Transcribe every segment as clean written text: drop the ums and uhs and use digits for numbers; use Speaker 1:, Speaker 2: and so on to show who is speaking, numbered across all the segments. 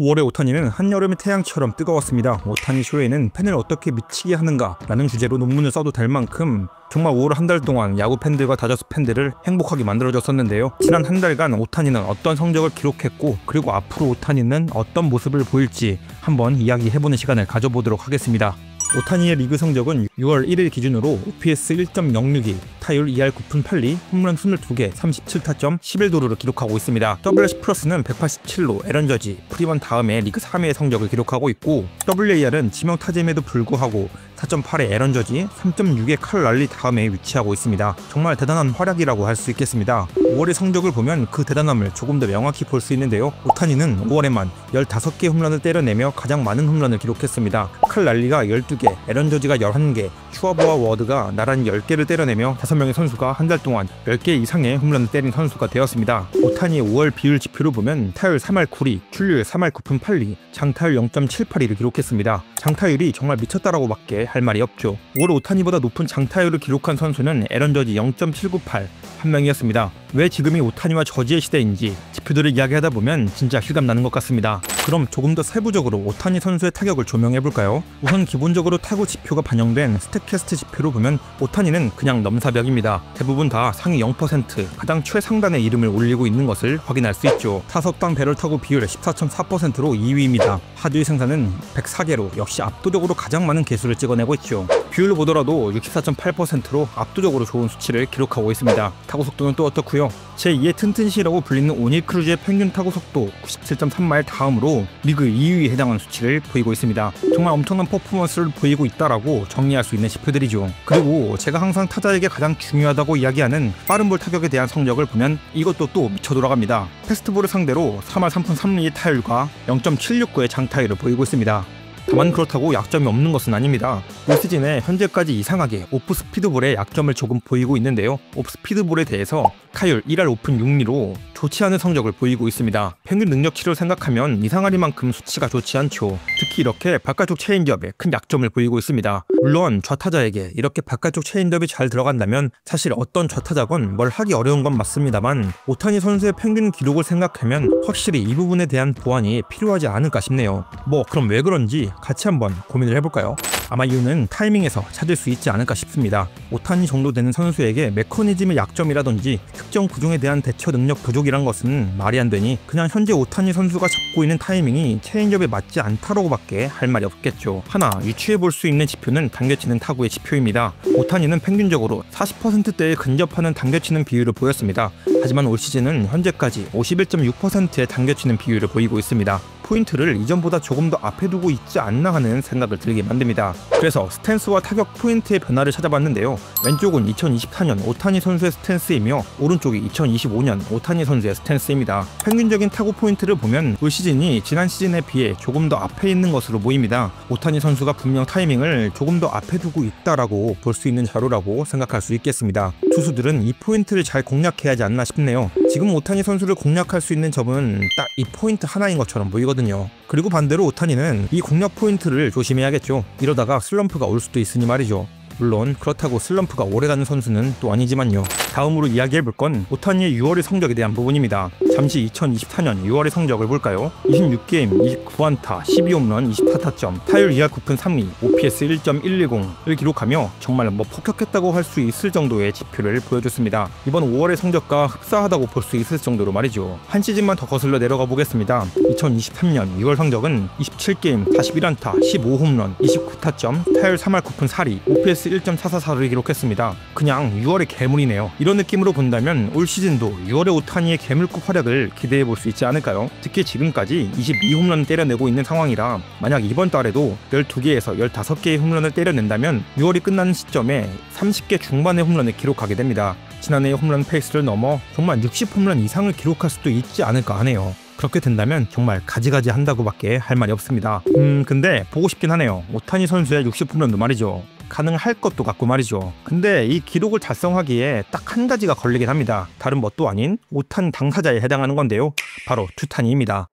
Speaker 1: 5월의 오타니는 한여름의 태양처럼 뜨거웠습니다. 오타니 쇼에는 팬을 어떻게 미치게 하는가 라는 주제로 논문을 써도 될 만큼 정말 5월 한 달 동안 야구 팬들과 다저스 팬들을 행복하게 만들어줬었는데요. 지난 한 달간 오타니는 어떤 성적을 기록했고, 그리고 앞으로 오타니는 어떤 모습을 보일지 한번 이야기해보는 시간을 가져보도록 하겠습니다. 오타니의 리그 성적은 6월 1일 기준으로 OPS 1.062, 타율 2할 9푼 8리, 홈런 22개, 37타점, 11도루를 기록하고 있습니다. WRC 플러스는 187로 에런 저지, 프리먼 다음에 리그 3위의 성적을 기록하고 있고, WAR은 지명 타점에도 불구하고 4.8의 에런 저지, 3.6의 칼 랄리 다음에 위치하고 있습니다. 정말 대단한 활약이라고 할 수 있겠습니다. 5월의 성적을 보면 그 대단함을 조금 더 명확히 볼 수 있는데요. 오타니는 5월에만 15개의 홈런을 때려내며 가장 많은 홈런을 기록했습니다. 칼 랄리가 12개, 에런 저지가 11개, 슈와버와 워드가 나란히 10개를 때려내며 5명의 선수가 한 달 동안 10개 이상의 홈런을 때린 선수가 되었습니다. 오타니의 5월 비율 지표를 보면 타율 3할 9리, 출루율 3할 9푼 8리, 장타율 0.78를 기록했습니다. 장타율이 정말 미쳤다라고 밖에 할 말이 없죠. 5월 오타니보다 높은 장타율을 기록한 선수는 에런 저지 0.798 한 명이었습니다. 왜 지금이 오타니와 저지의 시대인지 지표들을 이야기하다 보면 진짜 실감나는 것 같습니다. 그럼 조금 더 세부적으로 오타니 선수의 타격을 조명해볼까요? 우선 기본적으로 타구 지표가 반영된 스탯캐스트 지표로 보면 오타니는 그냥 넘사벽입니다. 대부분 다 상위 0%, 가장 최상단의 이름을 올리고 있는 것을 확인할 수 있죠. 타석당 배럴 타구 비율 14.4%로 2위입니다. 하주의 생산은 104개로 역시 압도적으로 가장 많은 개수를 찍어내고 있죠. 비율로 보더라도 64.8%로 압도적으로 좋은 수치를 기록하고 있습니다. 타구 속도는 또 어떻고요? 제2의 튼튼시라고 불리는 오닐 크루즈의 평균 타구 속도 97.3마일 다음으로 리그 2위에 해당하는 수치를 보이고 있습니다. 정말 엄청난 퍼포먼스를 보이고 있다라고 정리할 수 있는 지표들이죠. 그리고 제가 항상 타자에게 가장 중요하다고 이야기하는 빠른 볼 타격에 대한 성적을 보면 이것도 또 미쳐 돌아갑니다. 패스트볼을 상대로 3할 3푼 3리의 타율과 0.769의 장타율을 보이고 있습니다. 다만 그렇다고 약점이 없는 것은 아닙니다. 올 시즌에 현재까지 이상하게 오프 스피드볼의 약점을 조금 보이고 있는데요. 오프 스피드볼에 대해서 타율 1할 5푼 6리로 좋지 않은 성적을 보이고 있습니다. 평균 능력치를 생각하면 이상하리만큼 수치가 좋지 않죠. 특히 이렇게 바깥쪽 체인지업에 큰 약점을 보이고 있습니다. 물론 좌타자에게 이렇게 바깥쪽 체인지업이 잘 들어간다면 사실 어떤 좌타자건 뭘 하기 어려운 건 맞습니다만, 오타니 선수의 평균 기록을 생각하면 확실히 이 부분에 대한 보완이 필요하지 않을까 싶네요. 그럼 왜 그런지 같이 한번 고민을 해볼까요? 아마 이유는 타이밍에서 찾을 수 있지 않을까 싶습니다. 오타니 정도 되는 선수에게 메커니즘의 약점이라든지 특정 구종에 대한 대처 능력 부족이란 것은 말이 안 되니 그냥 현재 오타니 선수가 잡고 있는 타이밍이 체인지업에 맞지 않다라고 밖에 할 말이 없겠죠. 하나 유추해 볼 수 있는 지표는 당겨치는 타구의 지표입니다. 오타니는 평균적으로 40%대에 근접하는 당겨치는 비율을 보였습니다. 하지만 올 시즌은 현재까지 51.6%의 당겨치는 비율을 보이고 있습니다. 포인트를 이전보다 조금 더 앞에 두고 있지 않나 하는 생각을 들게 만듭니다. 그래서 스탠스와 타격 포인트의 변화를 찾아봤는데요. 왼쪽은 2024년 오타니 선수의 스탠스이며 오른쪽이 2025년 오타니 선수의 스탠스입니다. 평균적인 타구 포인트를 보면 올 시즌이 지난 시즌에 비해 조금 더 앞에 있는 것으로 보입니다. 오타니 선수가 분명 타이밍을 조금 더 앞에 두고 있다라고 볼 수 있는 자료라고 생각할 수 있겠습니다. 투수들은 이 포인트를 잘 공략해야 하지 않나 싶네요. 지금 오타니 선수를 공략할 수 있는 점은 딱 이 포인트 하나인 것처럼 보이거든요. 그리고 반대로 오타니는 이 공략 포인트를 조심해야겠죠. 이러다가 슬럼프가 올 수도 있으니 말이죠. 물론 그렇다고 슬럼프가 오래가는 선수는 또 아니지만요. 다음으로 이야기해볼 건 오타니의 6월의 성적에 대한 부분입니다. 잠시 2024년 6월의 성적을 볼까요? 26게임, 29안타, 12홈런, 24타점, 타율 2할 9푼 3리, OPS 1.110을 기록하며 정말 폭격했다고 할 수 있을 정도의 지표를 보여줬습니다. 이번 5월의 성적과 흡사하다고 볼 수 있을 정도로 말이죠. 한 시즌만 더 거슬러 내려가 보겠습니다. 2023년 6월 성적은 27게임, 41안타, 15홈런, 29타점, 타율 3할 9푼 4리, OPS 1.444를 기록했습니다. 그냥 6월의 괴물이네요. 이런 느낌으로 본다면 올 시즌도 6월의 오타니의 괴물급 활약을 기대해 볼 수 있지 않을까요? 특히 지금까지 22홈런을 때려내고 있는 상황이라 만약 이번 달에도 12개에서 15개의 홈런을 때려낸다면 6월이 끝나는 시점에 30개 중반의 홈런을 기록하게 됩니다. 지난해의 홈런 페이스를 넘어 정말 60홈런 이상을 기록할 수도 있지 않을까 하네요. 그렇게 된다면 정말 가지가지 한다고밖에 할 말이 없습니다. 근데 보고 싶긴 하네요. 오타니 선수의 60홈런도 말이죠. 가능할 것도 같고 말이죠. 근데 이 기록을 달성하기에 딱 한 가지가 걸리긴 합니다. 다른 뭣도 아닌 오탄 당사자에 해당하는 건데요. 바로 투타니입니다.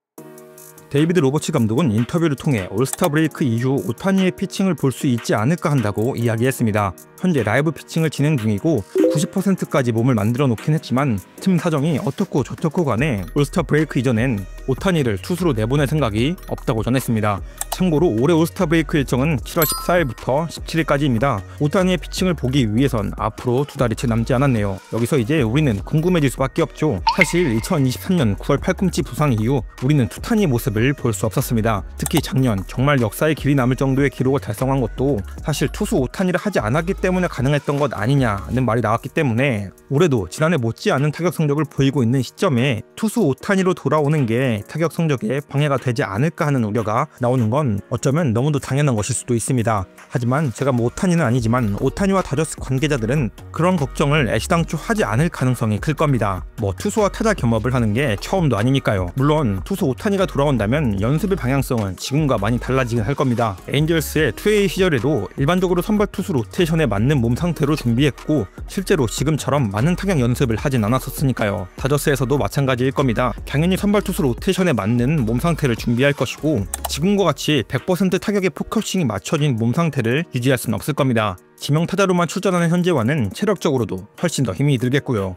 Speaker 1: 데이비드 로버츠 감독은 인터뷰를 통해 올스타 브레이크 이후 오타니의 피칭을 볼 수 있지 않을까 한다고 이야기했습니다. 현재 라이브 피칭을 진행 중이고 90%까지 몸을 만들어 놓긴 했지만 팀 사정이 어떻고 저떻고 간에 올스타 브레이크 이전엔 오타니를 투수로 내보낼 생각이 없다고 전했습니다. 참고로 올해 올스타 브레이크 일정은 7월 14일부터 17일까지입니다. 오타니의 피칭을 보기 위해선 앞으로 2달이 채 남지 않았네요. 여기서 이제 우리는 궁금해질 수밖에 없죠. 사실 2023년 9월 팔꿈치 부상 이후 우리는 투타니의 모습을 볼 수 없었습니다. 특히 작년 정말 역사의 길이 남을 정도의 기록을 달성한 것도 사실 투수 오타니를 하지 않았기 때문에 가능했던 것 아니냐는 말이 나왔기 때문에 올해도 지난해 못지않은 타격 성적을 보이고 있는 시점에 투수 오타니로 돌아오는 게 타격 성적에 방해가 되지 않을까 하는 우려가 나오는 건 어쩌면 너무도 당연한 것일 수도 있습니다. 하지만 제가 오타니는 아니지만 오타니와 다저스 관계자들은 그런 걱정을 애시당초 하지 않을 가능성이 클 겁니다. 투수와 타자 겸업을 하는 게 처음도 아니니까요. 물론 투수 오타니가 돌아온다면 연습의 방향성은 지금과 많이 달라지긴 할 겁니다. 에인절스의 2A 시절에도 일반적으로 선발 투수 로테이션에 맞는 몸 상태로 준비했고 실제로 지금처럼 많은 타격 연습을 하진 않았었으니까요. 다저스에서도 마찬가지일 겁니다. 당연히 선발 투수 로테이션에 맞는 몸 상태를 준비할 것이고 지금과 같이 100% 타격에 포커싱이 맞춰진 몸 상태를 유지할 수는 없을 겁니다. 지명 타자로만 출전하는 현재와는 체력적으로도 훨씬 더 힘이 들겠고요.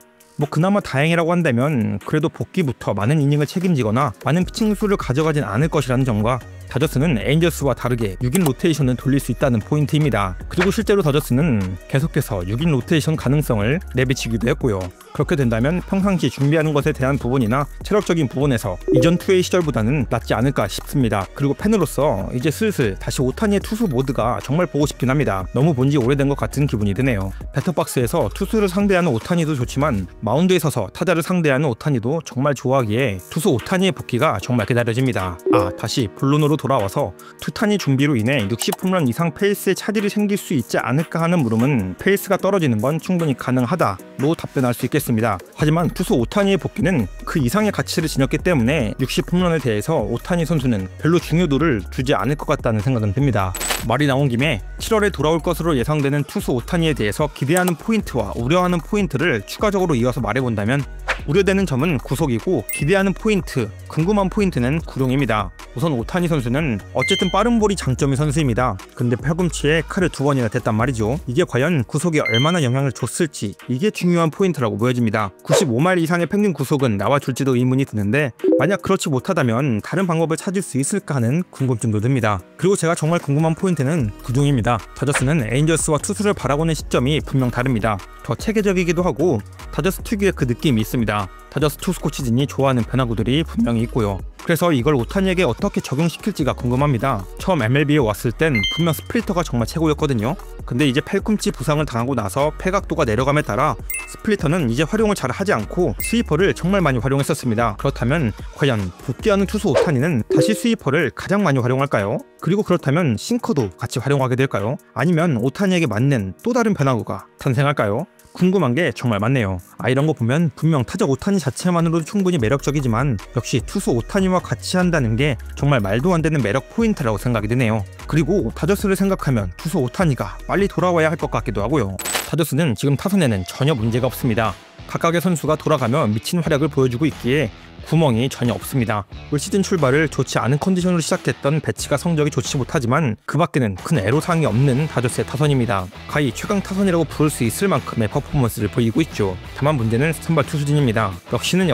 Speaker 1: 그나마 다행이라고 한다면 그래도 복귀부터 많은 이닝을 책임지거나 많은 피칭 수를 가져가진 않을 것이라는 점과 다저스는 에인절스와 다르게 6인 로테이션을 돌릴 수 있다는 포인트입니다. 그리고 실제로 다저스는 계속해서 6인 로테이션 가능성을 내비치기도 했고요. 그렇게 된다면 평상시 준비하는 것에 대한 부분이나 체력적인 부분에서 이전 2A 시절보다는 낫지 않을까 싶습니다. 그리고 팬으로서 이제 슬슬 다시 오타니의 투수 모드가 정말 보고 싶긴 합니다. 너무 본지 오래된 것 같은 기분이 드네요. 배터박스에서 투수를 상대하는 오타니도 좋지만 마운드에 서서 타자를 상대하는 오타니도 정말 좋아하기에 투수 오타니의 복귀가 정말 기다려집니다. 다시 본론으로 돌아와서 투타니 준비로 인해 60홈런 이상 페이스에 차질이 생길 수 있지 않을까 하는 물음은 페이스가 떨어지는 건 충분히 가능하다로 답변할 수 있겠습니다. 하지만 투수 오타니의 복귀는 그 이상의 가치를 지녔기 때문에 60홈런에 대해서 오타니 선수는 별로 중요도를 두지 않을 것 같다는 생각은 듭니다. 말이 나온 김에 7월에 돌아올 것으로 예상되는 투수 오타니에 대해서 기대하는 포인트와 우려하는 포인트를 추가적으로 이어서 말해본다면 우려되는 점은 구속이고 기대하는 포인트, 궁금한 포인트는 구룡입니다. 우선 오타니 선수는 어쨌든 빠른 볼이 장점의 선수입니다. 근데 팔꿈치에 칼을 2번이나 댔단 말이죠. 이게 과연 구속에 얼마나 영향을 줬을지 이게 중요한 포인트라고 보여집니다. 95마일 이상의 평균 구속은 나와줄지도 의문이 드는데 만약 그렇지 못하다면 다른 방법을 찾을 수 있을까 하는 궁금증도 듭니다. 그리고 제가 정말 궁금한 포인트는 구종입니다. 다저스는 에인절스와 투수를 바라보는 시점이 분명 다릅니다. 더 체계적이기도 하고 다저스 특유의 그 느낌이 있습니다. 다저스 투수 코치진이 좋아하는 변화구들이 분명히 있고요. 그래서 이걸 오타니에게 어떻게 적용시킬지가 궁금합니다. 처음 MLB에 왔을 땐 분명 스플리터가 정말 최고였거든요. 근데 이제 팔꿈치 부상을 당하고 나서 폐각도가 내려감에 따라 스플리터는 이제 활용을 잘 하지 않고 스위퍼를 정말 많이 활용했었습니다. 그렇다면 과연 복귀하는 투수 오타니는 다시 스위퍼를 가장 많이 활용할까요? 그리고 그렇다면 싱커도 같이 활용하게 될까요? 아니면 오타니에게 맞는 또 다른 변화구가 탄생할까요? 궁금한 게 정말 많네요. 이런 거 보면 분명 타자 오타니 자체만으로도 충분히 매력적이지만 역시 투수 오타니와 같이 한다는 게 정말 말도 안 되는 매력 포인트라고 생각이 드네요. 그리고 다저스를 생각하면 투수 오타니가 빨리 돌아와야 할 것 같기도 하고요. 다저스는 지금 타선에는 전혀 문제가 없습니다. 각각의 선수가 돌아가며 미친 활약을 보여주고 있기에 구멍이 전혀 없습니다. 올 시즌 출발을 좋지 않은 컨디션으로 시작했던 배치가 성적이 좋지 못하지만 그 밖에는 큰 애로사항이 없는 다저스의 타선입니다. 가히 최강 타선이라고 부를 수 있을 만큼의 퍼포먼스를 보이고 있죠. 다만 문제는 선발 투수진입니다. 역시나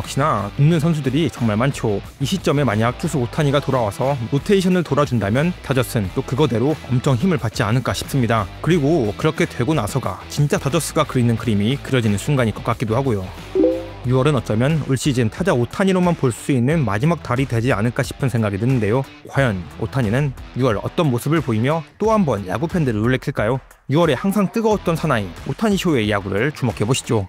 Speaker 1: 없는 선수들이 정말 많죠. 이 시점에 만약 투수 오타니가 돌아와서 로테이션을 돌아준다면 다저스는 또 그거대로 엄청 힘을 받지 않을까 싶습니다. 그리고 그렇게 되고 나서가 진짜 다저스가 그리는 그림이 그려지는 순간일 것 같기도 하고요. 6월은 어쩌면 올 시즌 타자 오타니로만 볼 수 있는 마지막 달이 되지 않을까 싶은 생각이 드는데요. 과연 오타니는 6월 어떤 모습을 보이며 또 한 번 야구 팬들을 놀래킬까요? 6월에 항상 뜨거웠던 사나이 오타니 쇼의 야구를 주목해보시죠.